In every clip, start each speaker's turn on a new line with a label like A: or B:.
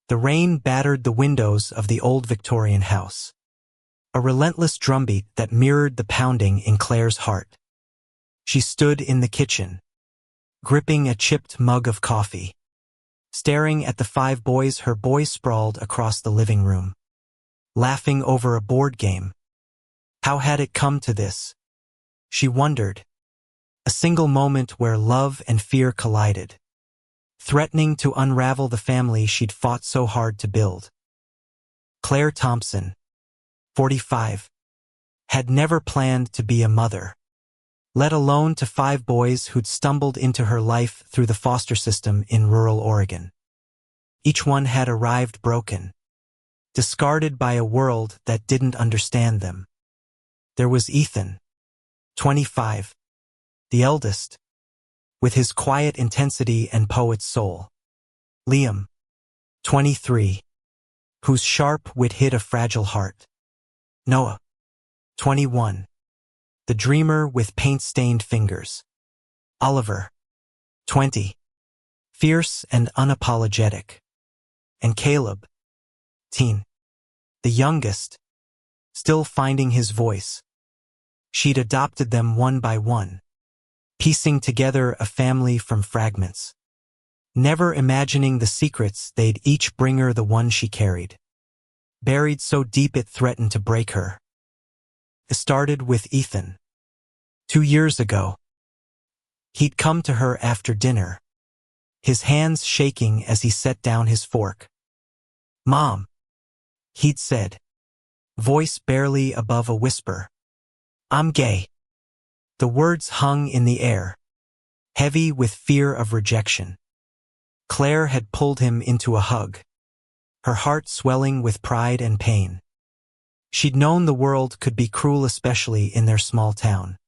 A: The rain battered the windows of the old Victorian house. A relentless drumbeat that mirrored the pounding in Claire's heart. She stood in the kitchen, gripping a chipped mug of coffee. Staring at the 5 boys, her boys sprawled across the living room, laughing over a board game. How had it come to this? She wondered. A single moment where love and fear collided, threatening to unravel the family she'd fought so hard to build. Claire Thompson, 45, had never planned to be a mother, let alone to 5 boys who'd stumbled into her life through the foster system in rural Oregon. Each one had arrived broken, discarded by a world that didn't understand them. There was Ethan, 25, the eldest, with his quiet intensity and poet's soul. Liam, 23, whose sharp wit hid a fragile heart. Noah, 21, the dreamer with paint-stained fingers. Oliver, 20, fierce and unapologetic. And Caleb, teen, the youngest, still finding his voice. She'd adopted them one by one, piecing together a family from fragments, never imagining the secrets they'd each bring her, the one she carried, buried so deep it threatened to break her. It started with Ethan. 2 years ago, he'd come to her after dinner, his hands shaking as he set down his fork. "Mom," he'd said, voice barely above a whisper. "I'm gay." The words hung in the air, heavy with fear of rejection. Claire had pulled him into a hug, her heart swelling with pride and pain. She'd known the world could be cruel, especially in their small town,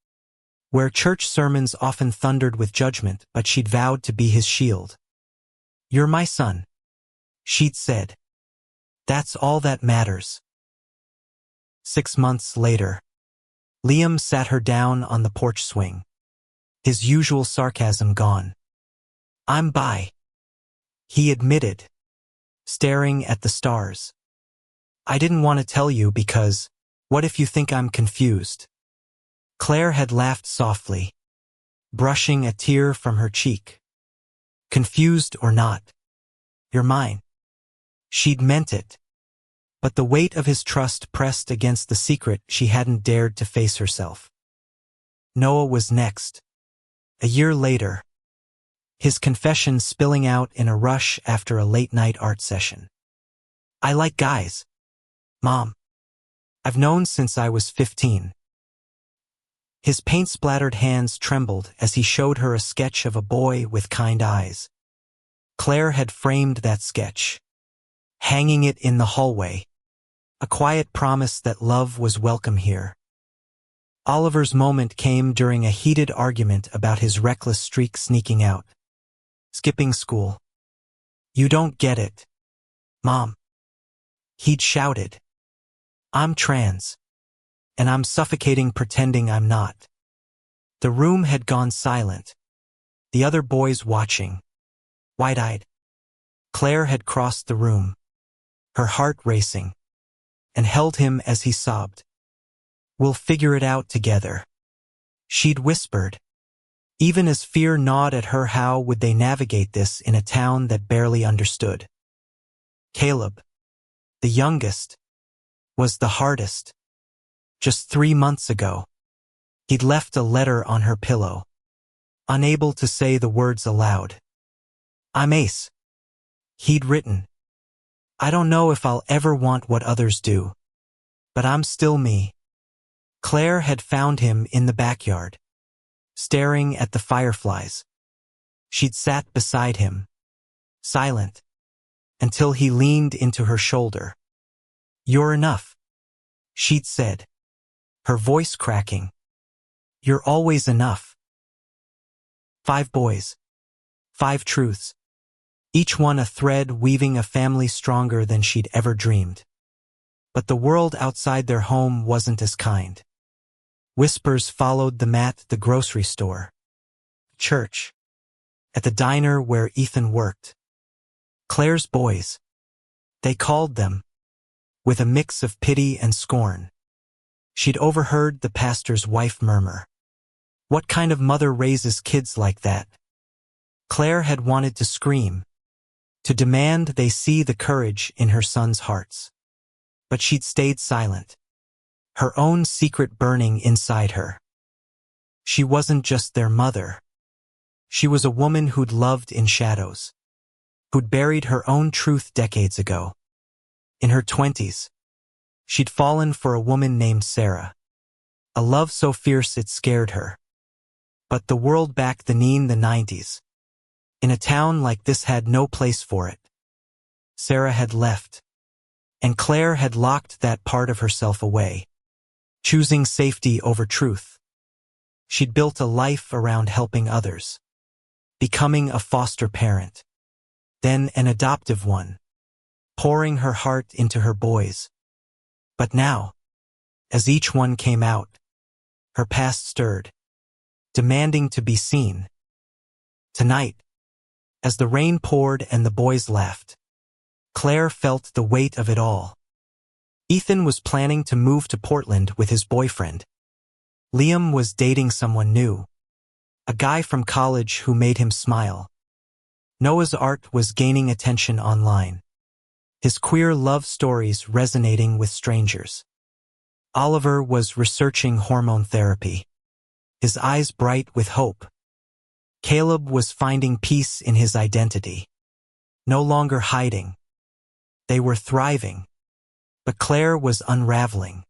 A: where church sermons often thundered with judgment, but she'd vowed to be his shield. "You're my son," she'd said. "That's all that matters." 6 months later, Liam sat her down on the porch swing, his usual sarcasm gone. "I'm bi," he admitted, staring at the stars. "I didn't want to tell you because, what if you think I'm confused?" Claire had laughed softly, brushing a tear from her cheek. "Confused or not, you're mine." She'd meant it, but the weight of his trust pressed against the secret she hadn't dared to face herself. Noah was next. A year later, his confession spilling out in a rush after a late-night art session. "I like guys, Mom. I've known since I was 15. His paint-splattered hands trembled as he showed her a sketch of a boy with kind eyes. Claire had framed that sketch, hanging it in the hallway, a quiet promise that love was welcome here. Oliver's moment came during a heated argument about his reckless streak sneaking out, skipping school. "You don't get it, Mom," he'd shouted. "I'm trans, and I'm suffocating pretending I'm not." The room had gone silent, the other boys watching, wide-eyed. Claire had crossed the room, her heart racing, and held him as he sobbed. "We'll figure it out together," she'd whispered. Even as fear gnawed at her, how would they navigate this in a town that barely understood? Caleb, the youngest, was the hardest. Just 3 months ago, he'd left a letter on her pillow, unable to say the words aloud. "I'm Ace," he'd written. "I don't know if I'll ever want what others do, but I'm still me." Claire had found him in the backyard, staring at the fireflies. She'd sat beside him, silent, until he leaned into her shoulder. "You're enough," she'd said, her voice cracking. "You're always enough." 5 boys, 5 truths, each one a thread weaving a family stronger than she'd ever dreamed. But the world outside their home wasn't as kind. Whispers followed them at the grocery store, church, at the diner where Ethan worked. Claire's boys, They called them, with a mix of pity and scorn. She'd overheard the pastor's wife murmur, "What kind of mother raises kids like that?" Claire had wanted to scream, to demand they see the courage in her sons' hearts. But she'd stayed silent, her own secret burning inside her. She wasn't just their mother. She was a woman who'd loved in shadows, who'd buried her own truth decades ago. In her 20s, she'd fallen for a woman named Sarah, a love so fierce it scared her. But the world back then in the 90s, in a town like this, had no place for it. Sarah had left, and Claire had locked that part of herself away, choosing safety over truth. She'd built a life around helping others, becoming a foster parent, then an adoptive one, pouring her heart into her boys. But now, as each one came out, her past stirred, demanding to be seen. Tonight, as the rain poured and the boys laughed, Claire felt the weight of it all. Ethan was planning to move to Portland with his boyfriend. Liam was dating someone new, a guy from college who made him smile. Noah's art was gaining attention online, his queer love stories resonating with strangers. Oliver was researching hormone therapy, his eyes bright with hope. Caleb was finding peace in his identity, no longer hiding. They were thriving, but Claire was unraveling.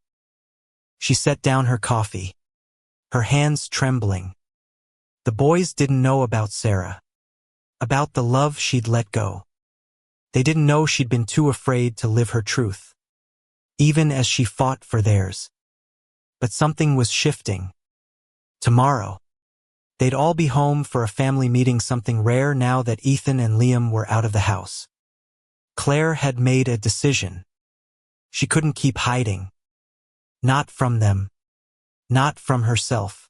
A: She set down her coffee, her hands trembling. The boys didn't know about Sarah, about the love she'd let go. They didn't know she'd been too afraid to live her truth, even as she fought for theirs. But something was shifting. Tomorrow, they'd all be home for a family meeting, something rare now that Ethan and Liam were out of the house. Claire had made a decision. She couldn't keep hiding. Not from them. Not from herself.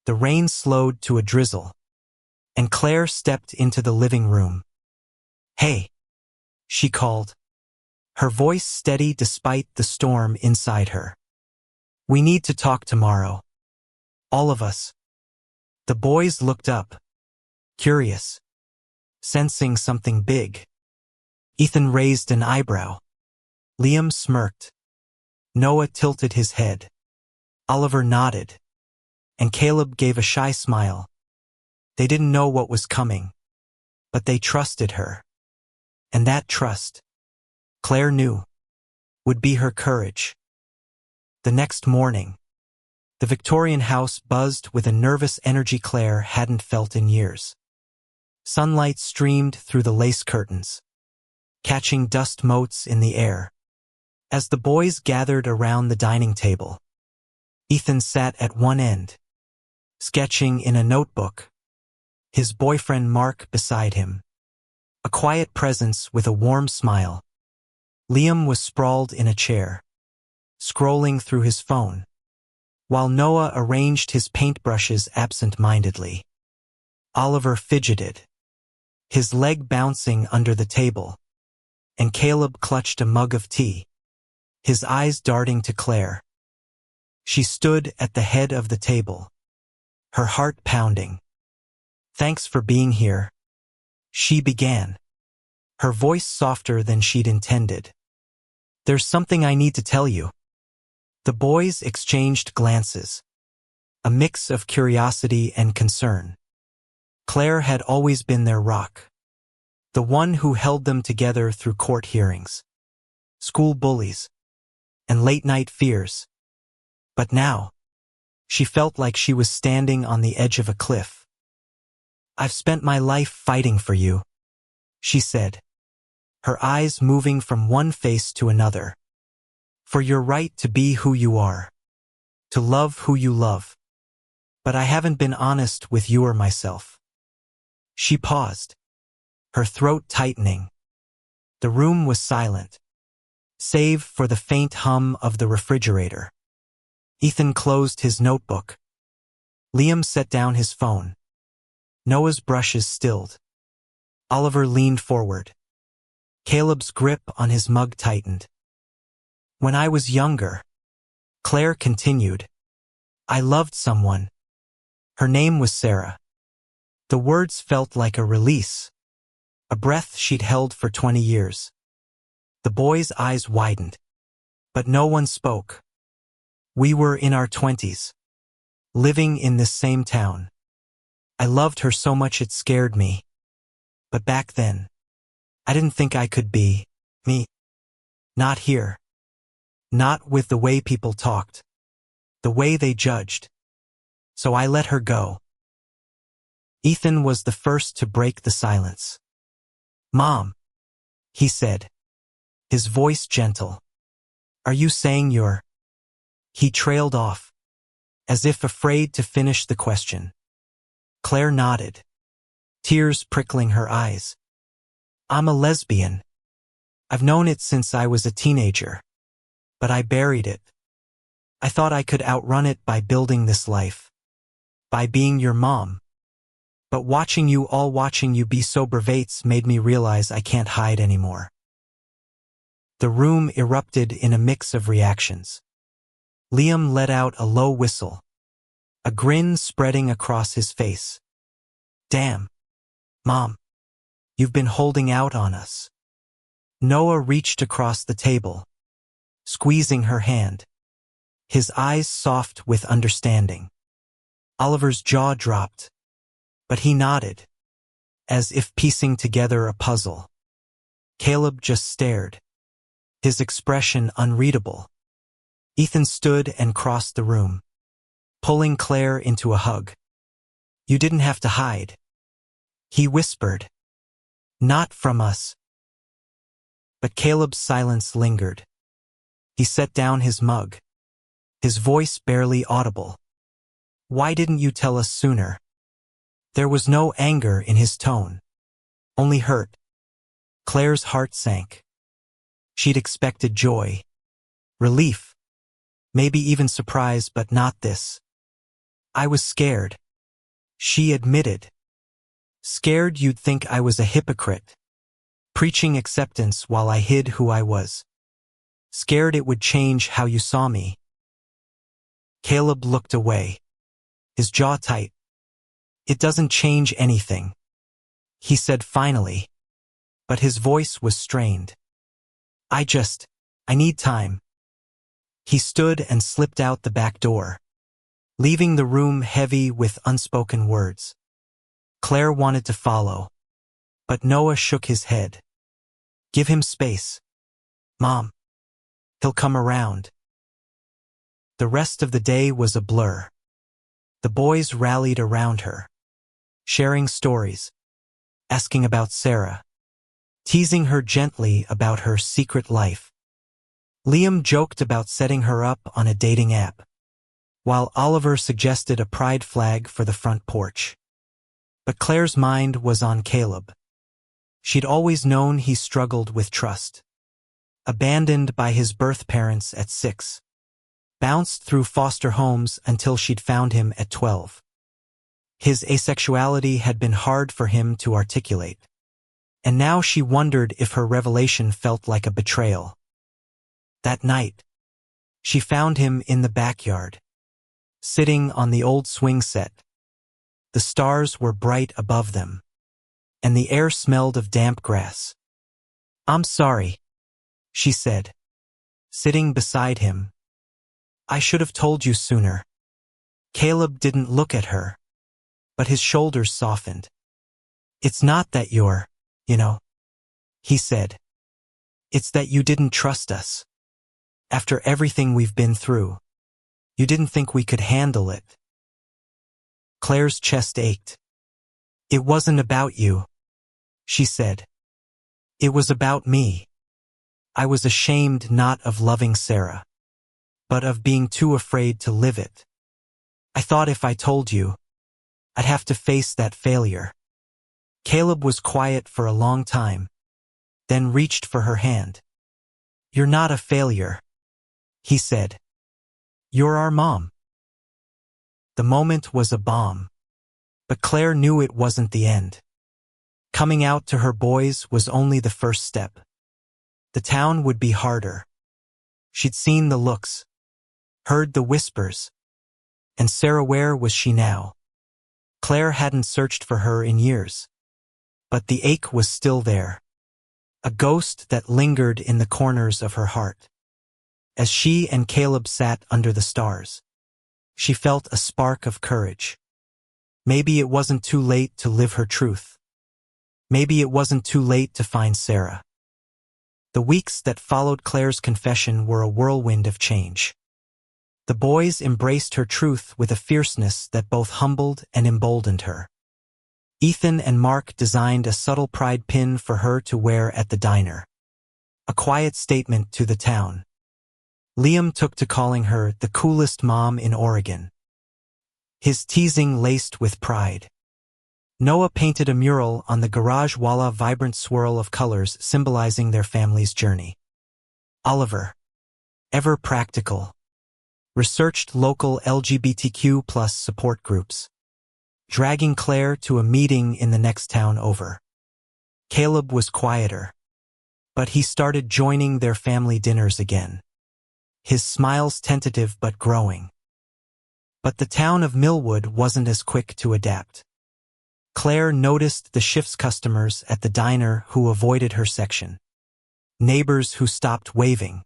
A: The rain slowed to a drizzle, and Claire stepped into the living room. "Hey," she called, her voice steady despite the storm inside her. "We need to talk tomorrow. All of us." The boys looked up, curious, sensing something big. Ethan raised an eyebrow. Liam smirked. Noah tilted his head. Oliver nodded, and Caleb gave a shy smile. They didn't know what was coming, but they trusted her. And that trust, Claire knew, would be her courage. The next morning, the Victorian house buzzed with a nervous energy Claire hadn't felt in years. Sunlight streamed through the lace curtains, catching dust motes in the air. As the boys gathered around the dining table, Ethan sat at one end, sketching in a notebook, his boyfriend Mark beside him, a quiet presence with a warm smile. Liam was sprawled in a chair, scrolling through his phone, while Noah arranged his paintbrushes absent-mindedly. Oliver fidgeted, his leg bouncing under the table, and Caleb clutched a mug of tea, his eyes darting to Claire. She stood at the head of the table, her heart pounding. "Thanks for being here," she began, her voice softer than she'd intended. "There's something I need to tell you." The boys exchanged glances, a mix of curiosity and concern. Claire had always been their rock, the one who held them together through court hearings, school bullies, and late-night fears. But now, she felt like she was standing on the edge of a cliff. "I've spent my life fighting for you," she said, her eyes moving from one face to another. "For your right to be who you are, to love who you love. But I haven't been honest with you or myself." She paused, her throat tightening. The room was silent, save for the faint hum of the refrigerator. Ethan closed his notebook. Liam set down his phone. Noah's brushes stilled. Oliver leaned forward. Caleb's grip on his mug tightened. When I was younger, Claire continued, I loved someone. Her name was Sarah. The words felt like a release, a breath she'd held for 20 years. The boy's eyes widened, but no one spoke. We were in our 20s, living in this same town. I loved her so much it scared me. But back then, I didn't think I could be me. Not here. Not with the way people talked, the way they judged. So I let her go. Ethan was the first to break the silence. Mom, he said, his voice gentle. Are you saying you're... He trailed off, as if afraid to finish the question. Claire nodded, tears prickling her eyes. I'm a lesbian. I've known it since I was a teenager. But I buried it. I thought I could outrun it by building this life. By being your mom. But watching you be so bravates made me realize I can't hide anymore. The room erupted in a mix of reactions. Liam let out a low whistle, a grin spreading across his face. Damn, Mom, you've been holding out on us. Noah reached across the table, squeezing her hand, his eyes soft with understanding. Oliver's jaw dropped, but he nodded, as if piecing together a puzzle. Caleb just stared, his expression unreadable. Ethan stood and crossed the room, pulling Claire into a hug. You didn't have to hide, he whispered. Not from us. But Caleb's silence lingered. He set down his mug, his voice barely audible. Why didn't you tell us sooner? There was no anger in his tone, only hurt. Claire's heart sank. She'd expected joy, relief, maybe even surprise, but not this. I was scared, she admitted. Scared you'd think I was a hypocrite, preaching acceptance while I hid who I was. Scared it would change how you saw me. Caleb looked away, his jaw tight. It doesn't change anything, he said finally, but his voice was strained. I need time. He stood and slipped out the back door, leaving the room heavy with unspoken words. Claire wanted to follow, but Noah shook his head. Give him space, Mom. He'll come around. The rest of the day was a blur. The boys rallied around her, sharing stories, asking about Sarah, teasing her gently about her secret life. Liam joked about setting her up on a dating app, while Oliver suggested a pride flag for the front porch. But Claire's mind was on Caleb. She'd always known he struggled with trust. Abandoned by his birth parents at 6. Bounced through foster homes until she'd found him at 12. His asexuality had been hard for him to articulate. And now she wondered if her revelation felt like a betrayal. That night, she found him in the backyard, sitting on the old swing set. The stars were bright above them, and the air smelled of damp grass. I'm sorry, she said, sitting beside him. I should have told you sooner. Caleb didn't look at her, but his shoulders softened. It's not that you're, he said. It's that you didn't trust us. After everything we've been through, you didn't think we could handle it. Claire's chest ached. It wasn't about you, she said. It was about me. I was ashamed not of loving Sarah, but of being too afraid to live it. I thought if I told you, I'd have to face that failure. Caleb was quiet for a long time, then reached for her hand. You're not a failure, he said. You're our mom. The moment was a bomb, but Claire knew it wasn't the end. Coming out to her boys was only the first step. The town would be harder. She'd seen the looks, heard the whispers. And Sarah, where was she now? Claire hadn't searched for her in years. But the ache was still there. A ghost that lingered in the corners of her heart. As she and Caleb sat under the stars, she felt a spark of courage. Maybe it wasn't too late to live her truth. Maybe it wasn't too late to find Sarah. The weeks that followed Claire's confession were a whirlwind of change. The boys embraced her truth with a fierceness that both humbled and emboldened her. Ethan and Mark designed a subtle pride pin for her to wear at the diner. A quiet statement to the town. Liam took to calling her the coolest mom in Oregon. His teasing laced with pride. Noah painted a mural on the garage wall, a vibrant swirl of colors symbolizing their family's journey. Oliver, ever practical, researched local LGBTQ+ support groups, dragging Claire to a meeting in the next town over. Caleb was quieter, but he started joining their family dinners again. His smiles tentative but growing. But the town of Millwood wasn't as quick to adapt. Claire noticed the shift's customers at the diner who avoided her section. Neighbors who stopped waving.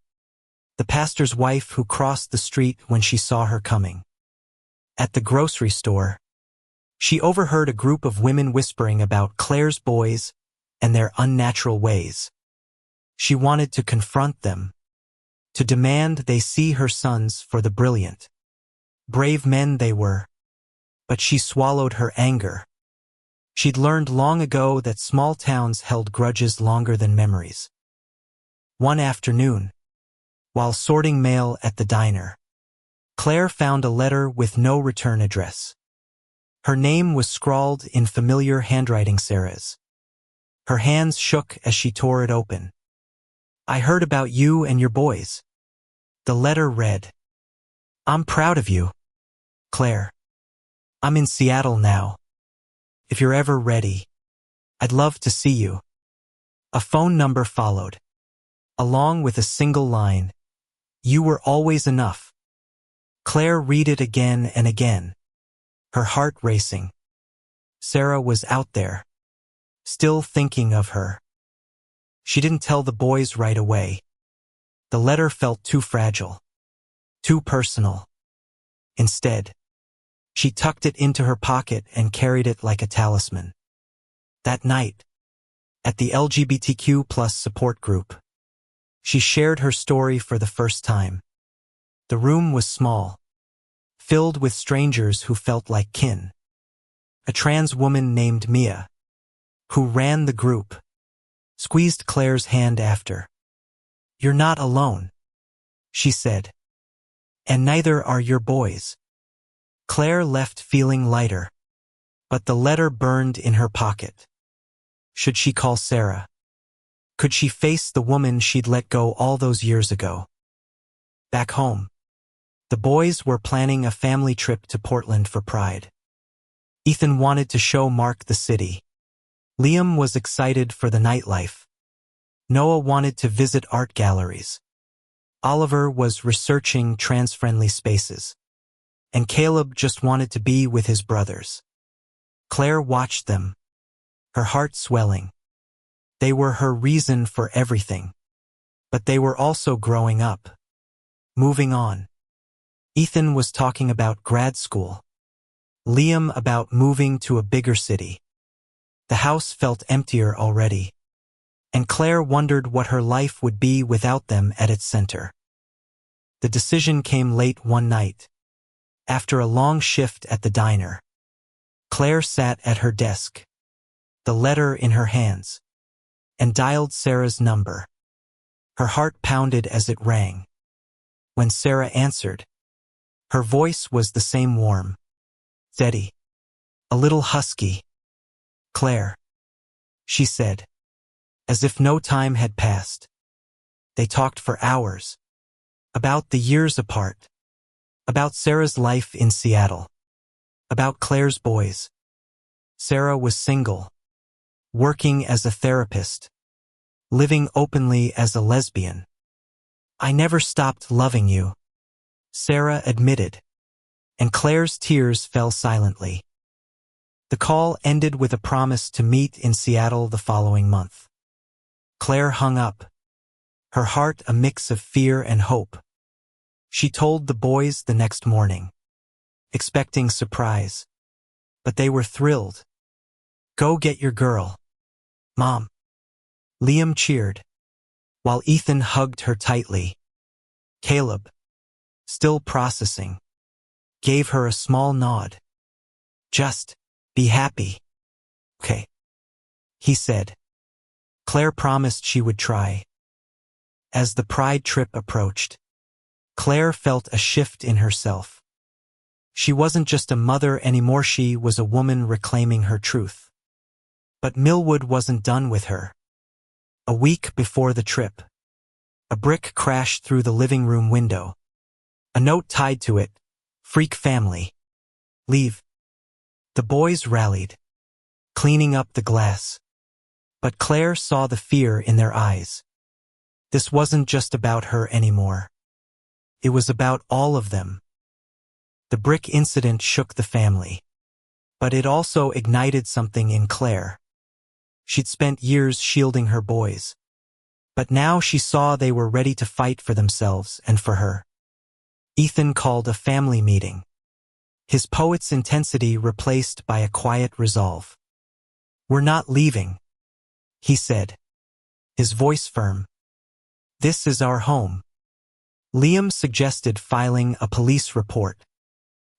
A: The pastor's wife who crossed the street when she saw her coming. At the grocery store, she overheard a group of women whispering about Claire's boys and their unnatural ways. She wanted to confront them, to demand they see her sons for the brilliant, brave men they were. But she swallowed her anger. She'd learned long ago that small towns held grudges longer than memories. One afternoon, while sorting mail at the diner, Claire found a letter with no return address. Her name was scrawled in familiar handwriting, Sarah's. Her hands shook as she tore it open. I heard about you and your boys. The letter read, I'm proud of you, Claire. I'm in Seattle now. If you're ever ready, I'd love to see you. A phone number followed, along with a single line. You were always enough. Claire read it again and again, her heart racing. Sarah was out there, still thinking of her. She didn't tell the boys right away. The letter felt too fragile, too personal. Instead, she tucked it into her pocket and carried it like a talisman. That night, at the LGBTQ+ support group, she shared her story for the first time. The room was small, filled with strangers who felt like kin. A trans woman named Mia, who ran the group, squeezed Claire's hand after. You're not alone, she said. And neither are your boys. Claire left feeling lighter, but the letter burned in her pocket. Should she call Sarah? Could she face the woman she'd let go all those years ago? Back home, the boys were planning a family trip to Portland for Pride. Ethan wanted to show Mark the city. Liam was excited for the nightlife. Noah wanted to visit art galleries. Oliver was researching trans-friendly spaces. And Caleb just wanted to be with his brothers. Claire watched them, her heart swelling. They were her reason for everything. But they were also growing up, moving on. Ethan was talking about grad school. Liam about moving to a bigger city. The house felt emptier already. And Claire wondered what her life would be without them at its center. The decision came late one night. After a long shift at the diner, Claire sat at her desk, the letter in her hands, and dialed Sarah's number. Her heart pounded as it rang. When Sarah answered, her voice was the same warm, steady, a little husky. Claire, she said, as if no time had passed. They talked for hours, about the years apart. About Sarah's life in Seattle. About Claire's boys. Sarah was single, working as a therapist. living openly as a lesbian. I never stopped loving you, Sarah admitted, and Claire's tears fell silently. The call ended with a promise to meet in Seattle the following month. Claire hung up, her heart a mix of fear and hope. She told the boys the next morning, expecting surprise. But they were thrilled. Go get your girl, Mom. Liam cheered, while Ethan hugged her tightly. Caleb, still processing, gave her a small nod. Just be happy. Okay, he said. Claire promised she would try. As the Pride trip approached, Claire felt a shift in herself. She wasn't just a mother anymore, she was a woman reclaiming her truth. But Millwood wasn't done with her. A week before the trip, a brick crashed through the living room window. A note tied to it, "Freak family. Leave." The boys rallied, cleaning up the glass. But Claire saw the fear in their eyes. This wasn't just about her anymore. It was about all of them. The brick incident shook the family. But it also ignited something in Claire. She'd spent years shielding her boys. But now she saw they were ready to fight for themselves and for her. Ethan called a family meeting, his poet's intensity replaced by a quiet resolve. "We're not leaving," he said, his voice firm. "This is our home." Liam suggested filing a police report,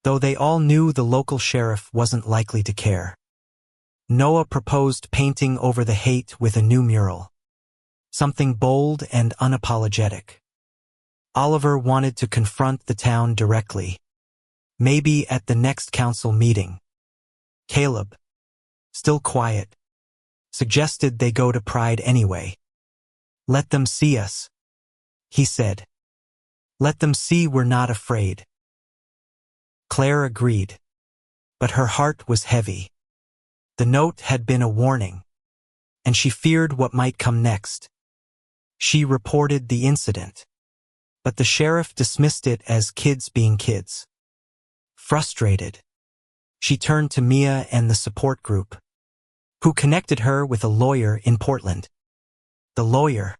A: though they all knew the local sheriff wasn't likely to care. Noah proposed painting over the hate with a new mural, something bold and unapologetic. Oliver wanted to confront the town directly, maybe at the next council meeting. Caleb, still quiet, suggested they go to Pride anyway. "Let them see us," he said. "Let them see we're not afraid." Claire agreed, but her heart was heavy. The note had been a warning, and she feared what might come next. She reported the incident, but the sheriff dismissed it as kids being kids. Frustrated, she turned to Mia and the support group, who connected her with a lawyer in Portland. The lawyer,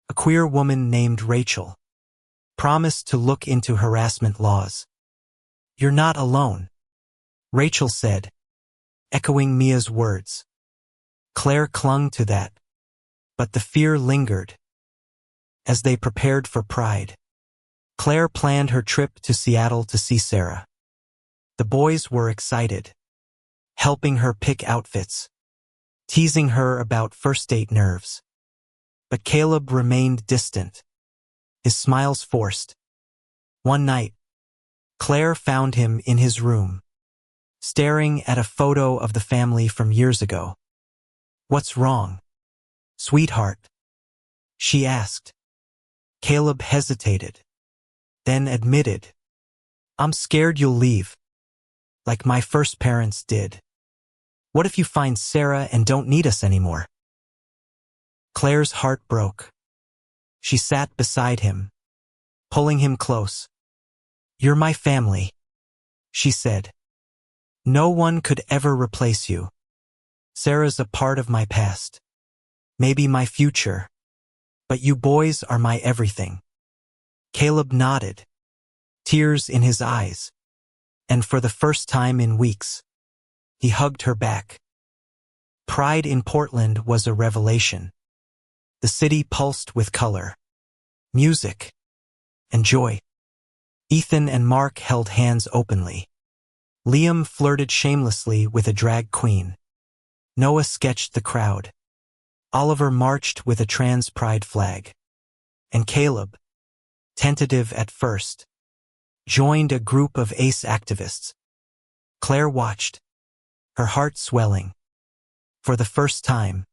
A: a queer woman named Rachel, promised to look into harassment laws. "You're not alone," Rachel said, echoing Mia's words. Claire clung to that, but the fear lingered. As they prepared for Pride, Claire planned her trip to Seattle to see Sarah. The boys were excited, helping her pick outfits, teasing her about first date nerves. But Caleb remained distant, his smiles forced. One night, Claire found him in his room, staring at a photo of the family from years ago. "What's wrong, sweetheart?" she asked. Caleb hesitated, then admitted, "I'm scared you'll leave, like my first parents did. What if you find Sarah and don't need us anymore?" Claire's heart broke. She sat beside him, pulling him close. "You're my family," she said. "No one could ever replace you. Sarah's a part of my past, maybe my future, but you boys are my everything." Caleb nodded, tears in his eyes, and for the first time in weeks, he hugged her back. Pride in Portland was a revelation. The city pulsed with color, music, and joy. Ethan and Mark held hands openly. Liam flirted shamelessly with a drag queen. Noah sketched the crowd. Oliver marched with a trans pride flag. And Caleb, tentative at first, joined a group of ace activists. Claire watched, her heart swelling. For the first time,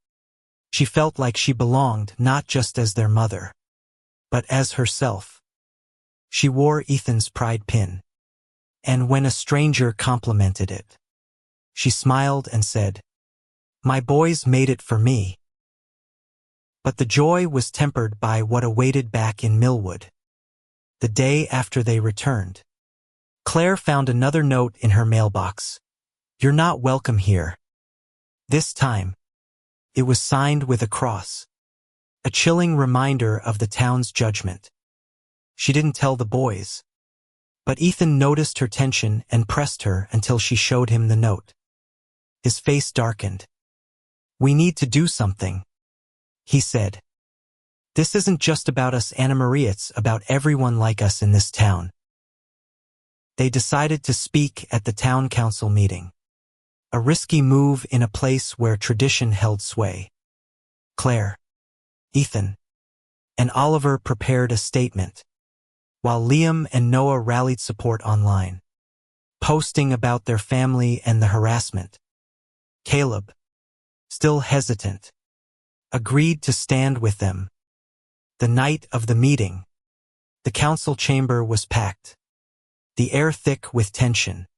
A: she felt like she belonged not just as their mother, but as herself. She wore Ethan's pride pin, and when a stranger complimented it, she smiled and said, "My boys made it for me." But the joy was tempered by what awaited back in Millwood. The day after they returned, Claire found another note in her mailbox. "You're not welcome here." This time, it was signed with a cross, a chilling reminder of the town's judgment. She didn't tell the boys, but Ethan noticed her tension and pressed her until she showed him the note. His face darkened. "We need to do something," he said. "This isn't just about us Anna Maria, it's about everyone like us in this town." They decided to speak at the town council meeting, a risky move in a place where tradition held sway. Claire, Ethan, and Oliver prepared a statement, while Liam and Noah rallied support online, posting about their family and the harassment. Caleb, still hesitant, agreed to stand with them. The night of the meeting, the council chamber was packed, the air thick with tension.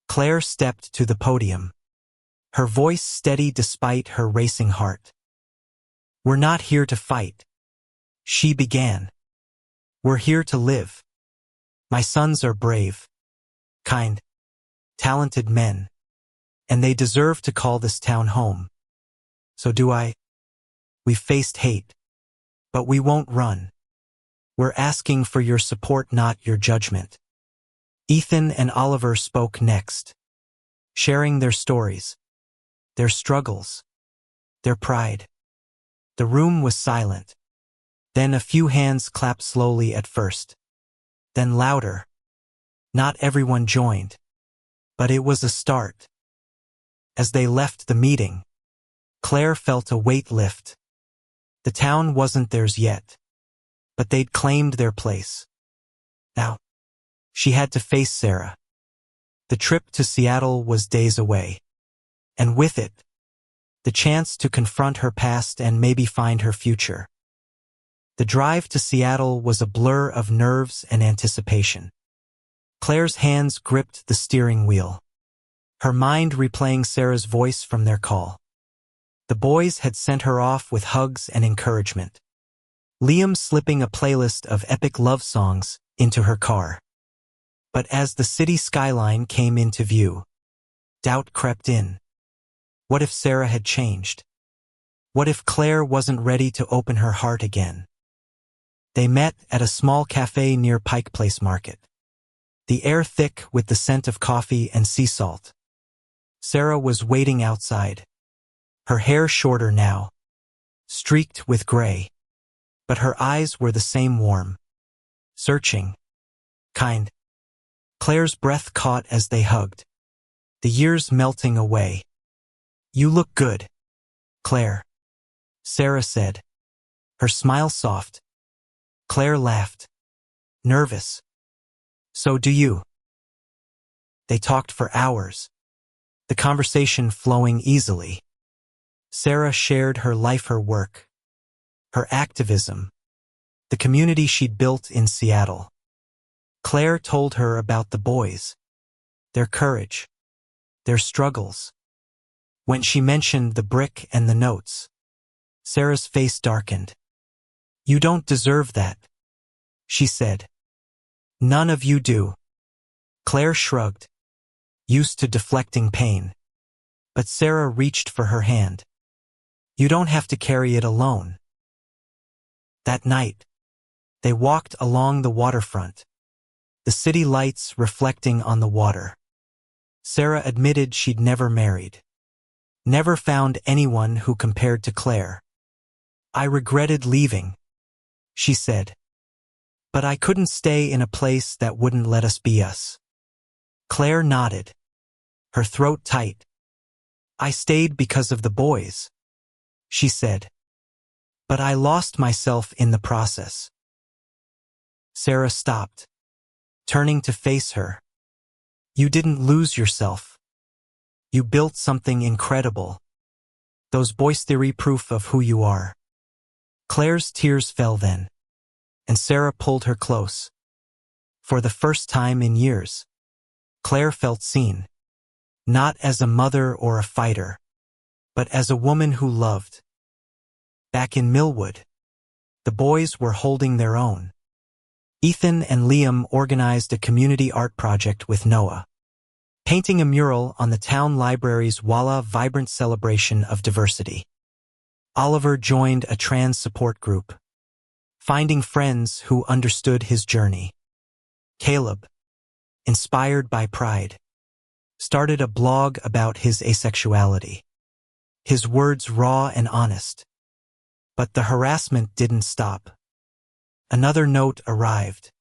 A: Claire stepped to the podium, her voice steady despite her racing heart. "We're not here to fight," she began. "We're here to live. My sons are brave, kind, talented men, and they deserve to call this town home. So do I. We've faced hate, but we won't run. We're asking for your support, not your judgment." Ethan and Oliver spoke next, sharing their stories, their struggles, their pride. The room was silent. Then a few hands clapped slowly at first, then louder. Not everyone joined, but it was a start. As they left the meeting, Claire felt a weight lift. The town wasn't theirs yet, but they'd claimed their place. Now, she had to face Sarah. The trip to Seattle was days away, and with it, the chance to confront her past and maybe find her future. The drive to Seattle was a blur of nerves and anticipation. Claire's hands gripped the steering wheel, her mind replaying Sarah's voice from their call. The boys had sent her off with hugs and encouragement, Liam slipping a playlist of epic love songs into her car. But as the city skyline came into view, doubt crept in. What if Sarah had changed? What if Claire wasn't ready to open her heart again? They met at a small cafe near Pike Place Market, the air thick with the scent of coffee and sea salt. Sarah was waiting outside, her hair shorter now, streaked with gray, but her eyes were the same warm, searching, kind. Claire's breath caught as they hugged, the years melting away. "You look good, Claire," Sarah said, her smile soft. Claire laughed, nervous. "So do you." They talked for hours, the conversation flowing easily. Sarah shared her life, her work, her activism, the community she'd built in Seattle. Claire told her about the boys, their courage, their struggles. When she mentioned the brick and the notes, Sarah's face darkened. "You don't deserve that," she said. "None of you do." Claire shrugged, used to deflecting pain. But Sarah reached for her hand. "You don't have to carry it alone." That night, they walked along the waterfront, the city lights reflecting on the water. Sarah admitted she'd never married, never found anyone who compared to Claire. "I regretted leaving," she said. "But I couldn't stay in a place that wouldn't let us be us." Claire nodded, her throat tight. "I stayed because of the boys," she said. "But I lost myself in the process." Sarah stopped, turning to face her. "You didn't lose yourself. You built something incredible. Those boys' theory proof of who you are." Claire's tears fell then, and Sarah pulled her close. For the first time in years, Claire felt seen, not as a mother or a fighter, but as a woman who loved. Back in Millwood, the boys were holding their own. Ethan and Liam organized a community art project with Noah, painting a mural on the town library's Walla vibrant celebration of diversity. Oliver joined a trans support group, finding friends who understood his journey. Caleb, inspired by pride, started a blog about his asexuality. His words raw and honest. But the harassment didn't stop. Another note arrived.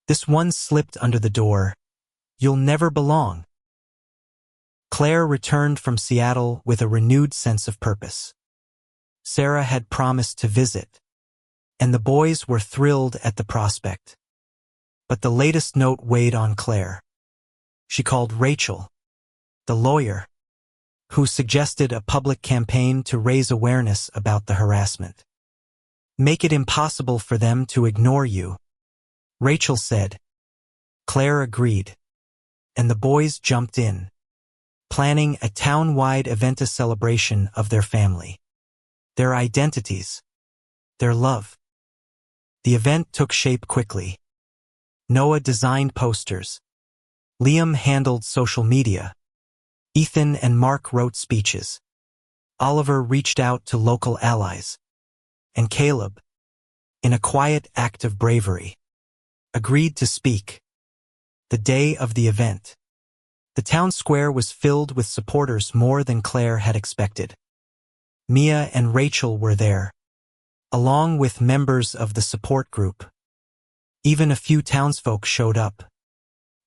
A: This one slipped under the door. "You'll never belong." Claire returned from Seattle with a renewed sense of purpose. Sarah had promised to visit, and the boys were thrilled at the prospect. But the latest note weighed on Claire. She called Rachel, the lawyer, who suggested a public campaign to raise awareness about the harassment. "Make it impossible for them to ignore you," Rachel said. Claire agreed, and the boys jumped in, planning a town-wide event, a celebration of their family, their identities, their love. The event took shape quickly. Noah designed posters. Liam handled social media. Ethan and Mark wrote speeches. Oliver reached out to local allies. And Caleb, in a quiet act of bravery, agreed to speak. The day of the event, the town square was filled with supporters more than Claire had expected. Mia and Rachel were there, along with members of the support group. Even a few townsfolk showed up,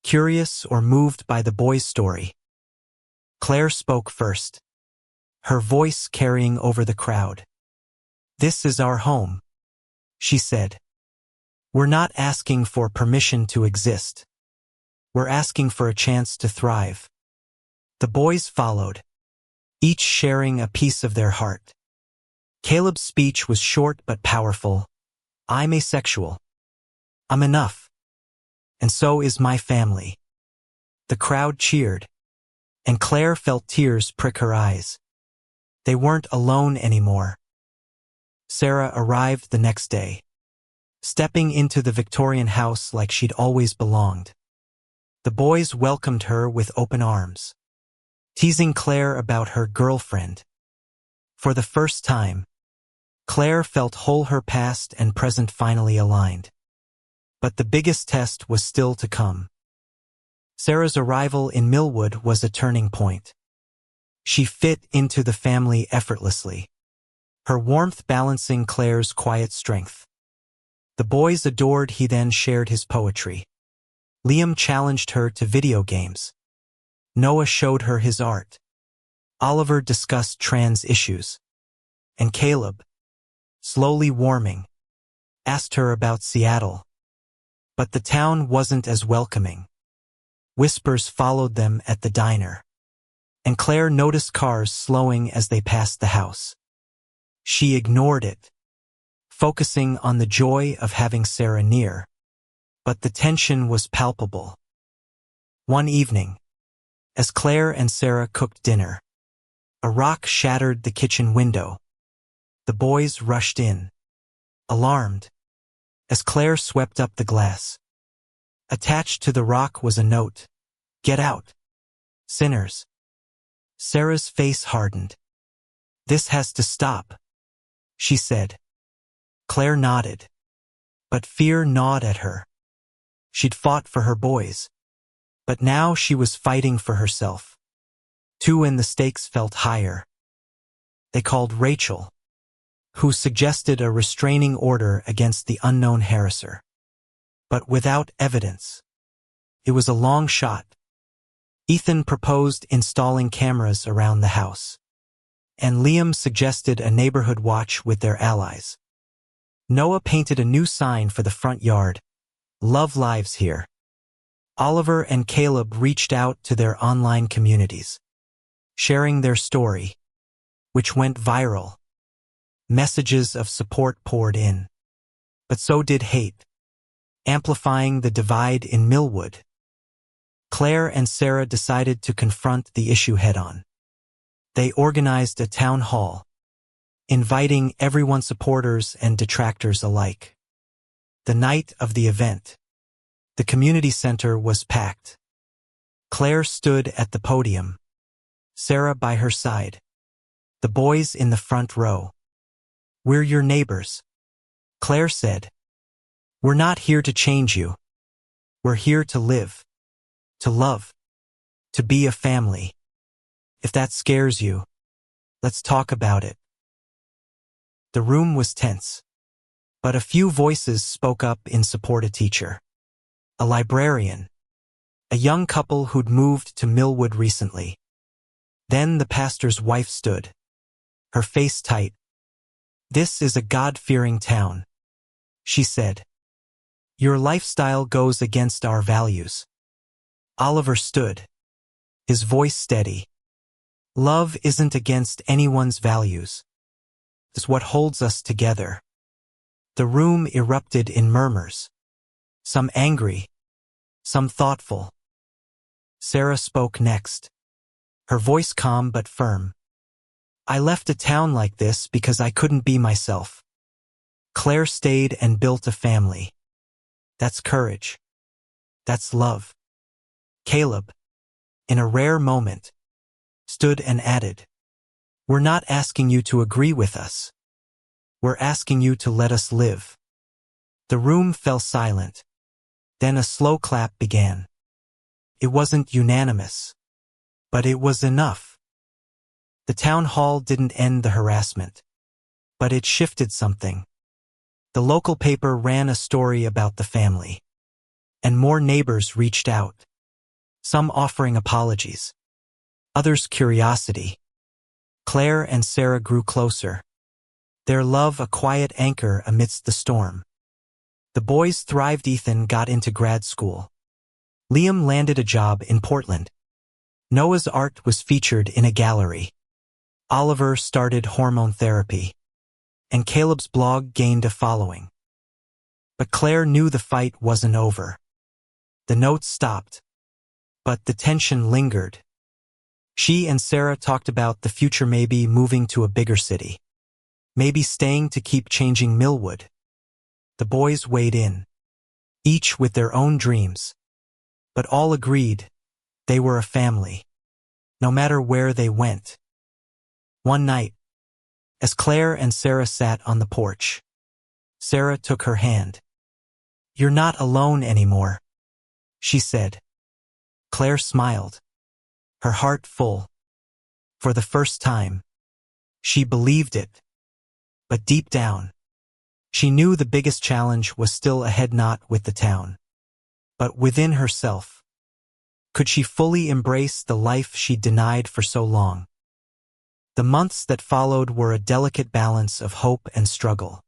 A: curious or moved by the boys' story. Claire spoke first, her voice carrying over the crowd. "This is our home," she said. "We're not asking for permission to exist. We're asking for a chance to thrive." The boys followed, each sharing a piece of their heart. Caleb's speech was short but powerful. "I'm asexual. I'm enough. And so is my family." The crowd cheered, and Claire felt tears prick her eyes. They weren't alone anymore. Sarah arrived the next day, stepping into the Victorian house like she'd always belonged. The boys welcomed her with open arms, teasing Claire about her girlfriend. For the first time, Claire felt whole, her past and present finally aligned. But the biggest test was still to come. Sarah's arrival in Millwood was a turning point. She fit into the family effortlessly, her warmth balancing Claire's quiet strength. The boys adored. He then shared his poetry. Liam challenged her to video games. Noah showed her his art. Oliver discussed trans issues. And Caleb, slowly warming, asked her about Seattle. But the town wasn't as welcoming. Whispers followed them at the diner, and Claire noticed cars slowing as they passed the house. She ignored it, focusing on the joy of having Sarah near. But the tension was palpable. One evening, as Claire and Sarah cooked dinner, a rock shattered the kitchen window. The boys rushed in, alarmed, as Claire swept up the glass. Attached to the rock was a note. "Get out, sinners." Sarah's face hardened. "This has to stop," she said. Claire nodded, but fear gnawed at her. She'd fought for her boys, but now she was fighting for herself. Too, and the stakes felt higher. They called Rachel, who suggested a restraining order against the unknown harasser. But without evidence. It was a long shot. Ethan proposed installing cameras around the house, and Liam suggested a neighborhood watch with their allies. Noah painted a new sign for the front yard. "Love lives here." Oliver and Caleb reached out to their online communities, sharing their story, which went viral. Messages of support poured in, but so did hate, amplifying the divide in Millwood. Claire and Sarah decided to confront the issue head-on. They organized a town hall, inviting everyone, supporters and detractors alike. The night of the event, the community center was packed. Claire stood at the podium, Sarah by her side, the boys in the front row. "We're your neighbors," Claire said. "We're not here to change you. We're here to live, to love, to be a family. If that scares you, let's talk about it." The room was tense, but a few voices spoke up in support. A teacher, a librarian, a young couple who'd moved to Millwood recently. Then the pastor's wife stood, her face tight. "This is a God-fearing town," she said. "Your lifestyle goes against our values." Oliver stood, his voice steady. "Love isn't against anyone's values. It's what holds us together." The room erupted in murmurs, some angry, some thoughtful. Sarah spoke next, her voice calm but firm. "I left a town like this because I couldn't be myself. Claire stayed and built a family. That's courage. That's love." Caleb, in a rare moment, stood and added, "We're not asking you to agree with us. We're asking you to let us live." The room fell silent. Then a slow clap began. It wasn't unanimous, but it was enough. The town hall didn't end the harassment, but it shifted something. The local paper ran a story about the family, and more neighbors reached out, some offering apologies, others curiosity. Claire and Sarah grew closer, their love a quiet anchor amidst the storm. The boys thrived. Ethan got into grad school. Liam landed a job in Portland. Noah's art was featured in a gallery. Oliver started hormone therapy, and Caleb's blog gained a following. But Claire knew the fight wasn't over. The notes stopped, but the tension lingered. She and Sarah talked about the future, maybe moving to a bigger city, maybe staying to keep changing Millwood. The boys weighed in, each with their own dreams, but all agreed they were a family, no matter where they went. One night, as Claire and Sarah sat on the porch, Sarah took her hand. "You're not alone anymore," she said. Claire smiled, her heart full. For the first time, she believed it. But deep down, she knew the biggest challenge was still ahead, not with the town, but within herself. Could she fully embrace the life she'd denied for so long? The months that followed were a delicate balance of hope and struggle.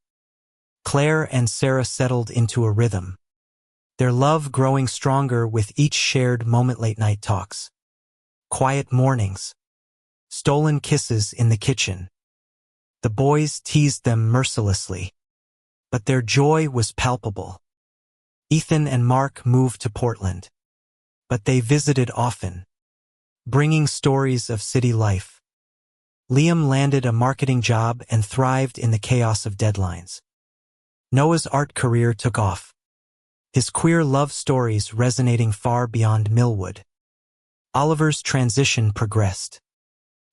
A: Claire and Sarah settled into a rhythm, their love growing stronger with each shared moment. Late night talks, quiet mornings, stolen kisses in the kitchen. The boys teased them mercilessly, but their joy was palpable. Ethan and Mark moved to Portland, but they visited often, bringing stories of city life. Liam landed a marketing job and thrived in the chaos of deadlines. Noah's art career took off, his queer love stories resonating far beyond Millwood. Oliver's transition progressed,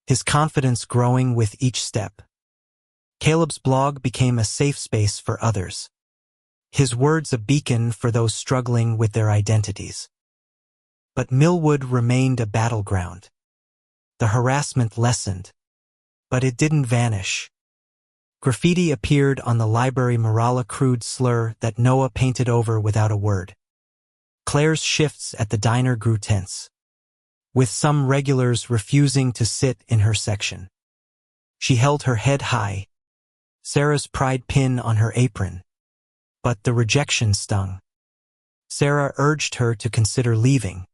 A: his confidence growing with each step. Caleb's blog became a safe space for others, his words a beacon for those struggling with their identities. But Millwood remained a battleground. The harassment lessened, but it didn't vanish. Graffiti appeared on the library mural, a crude slur that Noah painted over without a word. Claire's shifts at the diner grew tense, with some regulars refusing to sit in her section. She held her head high, Sarah's pride pin on her apron, but the rejection stung. Sarah urged her to consider leaving,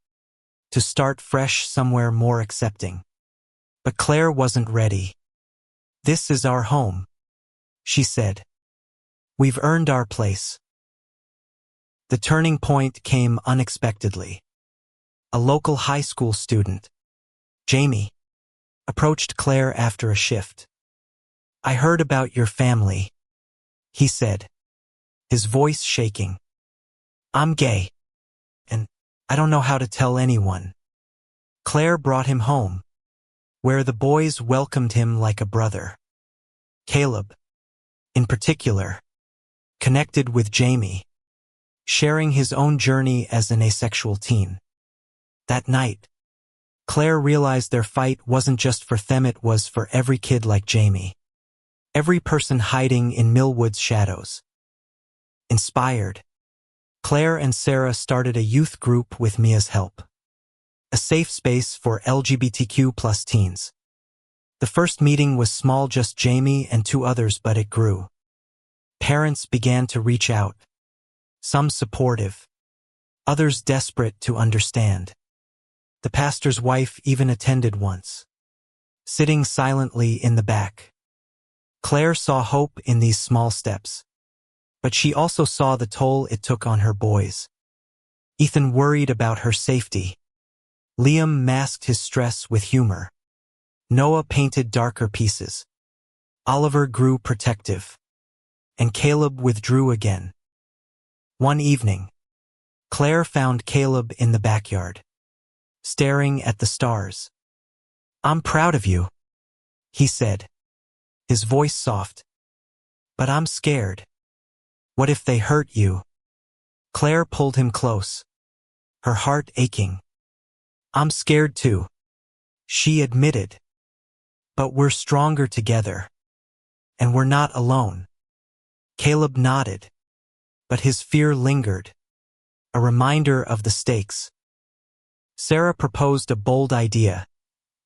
A: to start fresh somewhere more accepting. But Claire wasn't ready. "This is our home," she said. "We've earned our place." The turning point came unexpectedly. A local high school student, Jamie, approached Claire after a shift. I heard about your family, he said, his voice shaking. I'm gay, and I don't know how to tell anyone. Claire brought him home, where the boys welcomed him like a brother. Caleb, in particular, connected with Jamie, sharing his own journey as an asexual teen. That night, Claire realized their fight wasn't just for them, it was for every kid like Jamie. Every person hiding in Millwood's shadows. Inspired, Claire and Sarah started a youth group with Mia's help. A safe space for LGBTQ+ teens. The first meeting was small, just Jamie and 2 others, but it grew. Parents began to reach out. Some supportive, others desperate to understand. The pastor's wife even attended once, sitting silently in the back. Claire saw hope in these small steps, but she also saw the toll it took on her boys. Ethan worried about her safety. Liam masked his stress with humor. Noah painted darker pieces. Oliver grew protective. And Caleb withdrew again. One evening, Claire found Caleb in the backyard, staring at the stars. I'm proud of you, he said, his voice soft. But I'm scared. What if they hurt you? Claire pulled him close, her heart aching. I'm scared too, she admitted. But we're stronger together. And we're not alone. Caleb nodded, but his fear lingered, a reminder of the stakes. Sarah proposed a bold idea,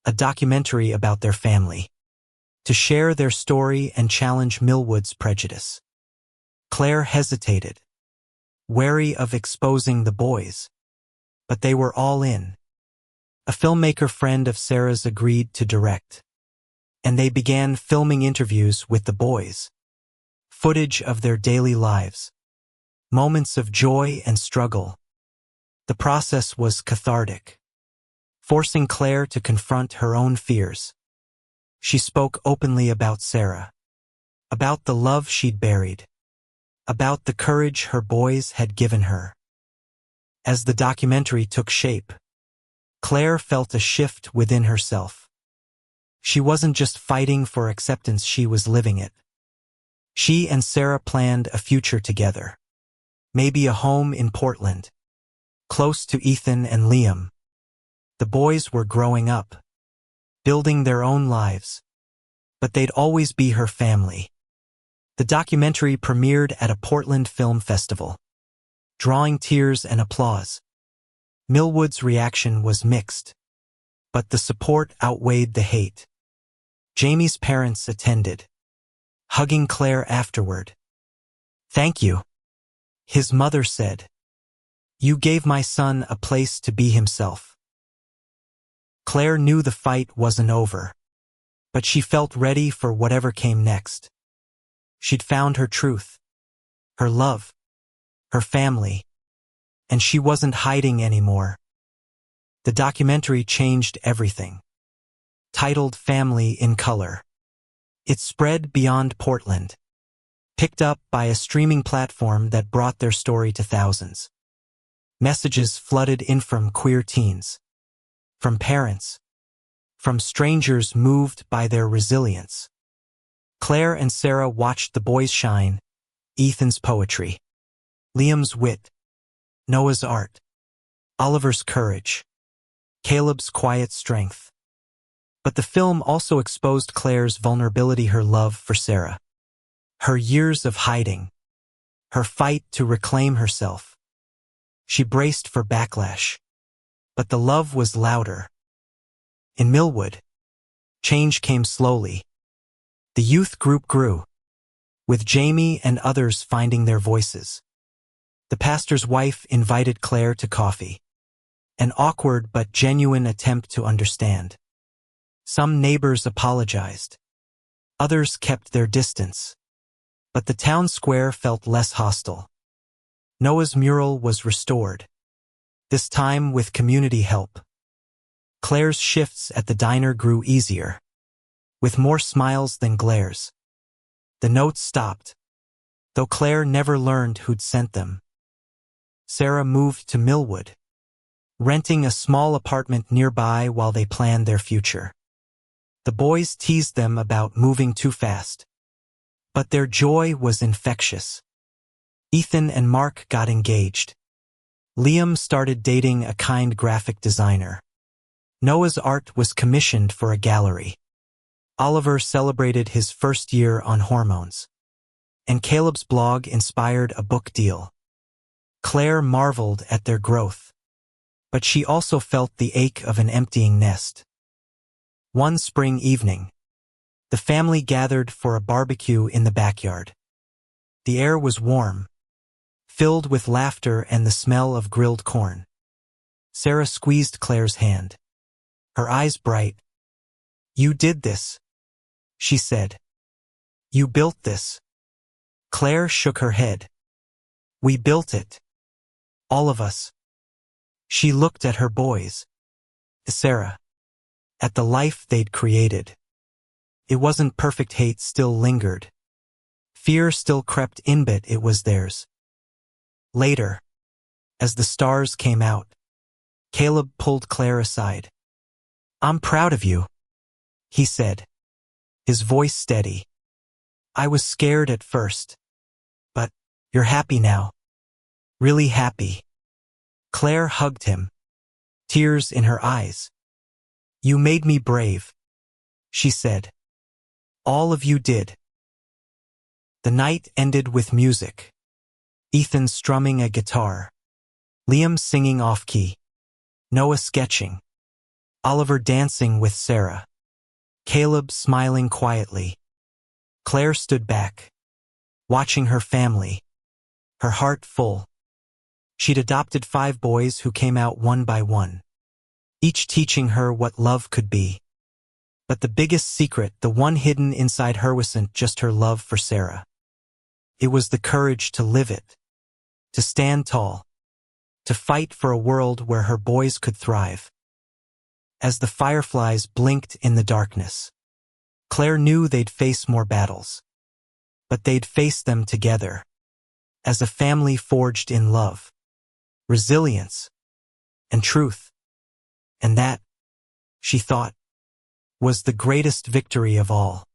A: a documentary about their family, to share their story and challenge Millwood's prejudice. Claire hesitated, wary of exposing the boys, but they were all in. A filmmaker friend of Sarah's agreed to direct, and they began filming interviews with the boys. Footage of their daily lives, moments of joy and struggle. The process was cathartic, forcing Claire to confront her own fears. She spoke openly about Sarah, about the love she'd buried, about the courage her boys had given her. As the documentary took shape, Claire felt a shift within herself. She wasn't just fighting for acceptance, she was living it. She and Sarah planned a future together. Maybe a home in Portland, close to Ethan and Liam. The boys were growing up, building their own lives, but they'd always be her family. The documentary premiered at a Portland film festival, drawing tears and applause. Millwood's reaction was mixed, but the support outweighed the hate. Jamie's parents attended, hugging Claire afterward. Thank you, his mother said. You gave my son a place to be himself. Claire knew the fight wasn't over, but she felt ready for whatever came next. She'd found her truth, her love, her family, and she wasn't hiding anymore. The documentary changed everything. Titled Family in Color. It spread beyond Portland, picked up by a streaming platform that brought their story to thousands. Messages flooded in from queer teens, from parents, from strangers moved by their resilience. Claire and Sarah watched the boys shine, Ethan's poetry, Liam's wit, Noah's art, Oliver's courage, Caleb's quiet strength. But the film also exposed Claire's vulnerability, her love for Sarah, her years of hiding, her fight to reclaim herself. She braced for backlash, but the love was louder. In Millwood, change came slowly. The youth group grew, with Jamie and others finding their voices. The pastor's wife invited Claire to coffee, an awkward but genuine attempt to understand. Some neighbors apologized. Others kept their distance. But the town square felt less hostile. Noah's mural was restored, this time with community help. Claire's shifts at the diner grew easier, with more smiles than glares. The notes stopped, though Claire never learned who'd sent them. Sarah moved to Millwood, renting a small apartment nearby while they planned their future. The boys teased them about moving too fast, but their joy was infectious. Ethan and Mark got engaged. Liam started dating a kind graphic designer. Noah's art was commissioned for a gallery. Oliver celebrated his first year on hormones. And Caleb's blog inspired a book deal. Claire marveled at their growth, but she also felt the ache of an emptying nest. One spring evening, the family gathered for a barbecue in the backyard. The air was warm, filled with laughter and the smell of grilled corn. Sarah squeezed Claire's hand, her eyes bright. "You did this," she said. "You built this." Claire shook her head. "We built it. All of us." She looked at her boys. Sarah. At the life they'd created. It wasn't perfect. Hate still lingered. Fear still crept in, but it was theirs. Later, as the stars came out, Caleb pulled Claire aside. "I'm proud of you," he said, his voice steady. "I was scared at first, but you're happy now. Really happy." Claire hugged him, tears in her eyes. "You made me brave," she said. "All of you did." The night ended with music. Ethan strumming a guitar, Liam singing off-key, Noah sketching, Oliver dancing with Sarah, Caleb smiling quietly. Claire stood back, watching her family, her heart full. She'd adopted 5 boys who came out one by one, each teaching her what love could be. But the biggest secret, the one hidden inside her, wasn't just her love for Sarah. It was the courage to live it, to stand tall, to fight for a world where her boys could thrive. As the fireflies blinked in the darkness, Claire knew they'd face more battles, but they'd face them together, as a family forged in love, resilience, and truth. And that, she thought, was the greatest victory of all.